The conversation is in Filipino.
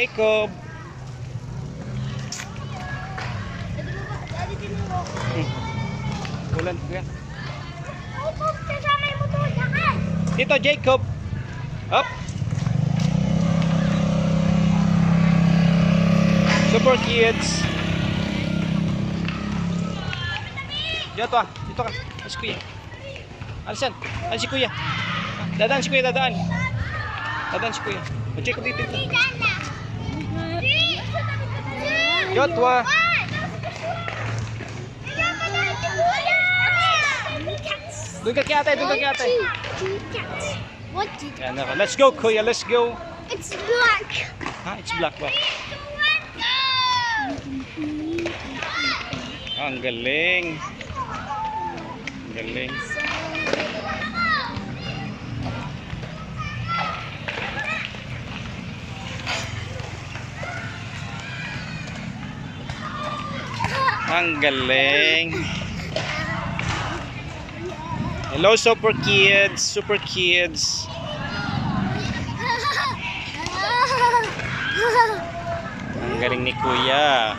Jacob. Ulan ka. Dito Jacob. Up. Super kids. Dito ah, dito ka. Alis kuya. Alisan. Alis si kuya. Dadaan si kuya, dadaan. Dadaan si kuya. Jacob dito. Jotwa. Doon ka kay ate, doon ka kay ate. What did Yan ako. Let's go kuya, let's go. It's black. Ha, it's black ba? Ang galing. Ang galing. Ang galing. Hello super kids, super kids. Ang galing ni kuya.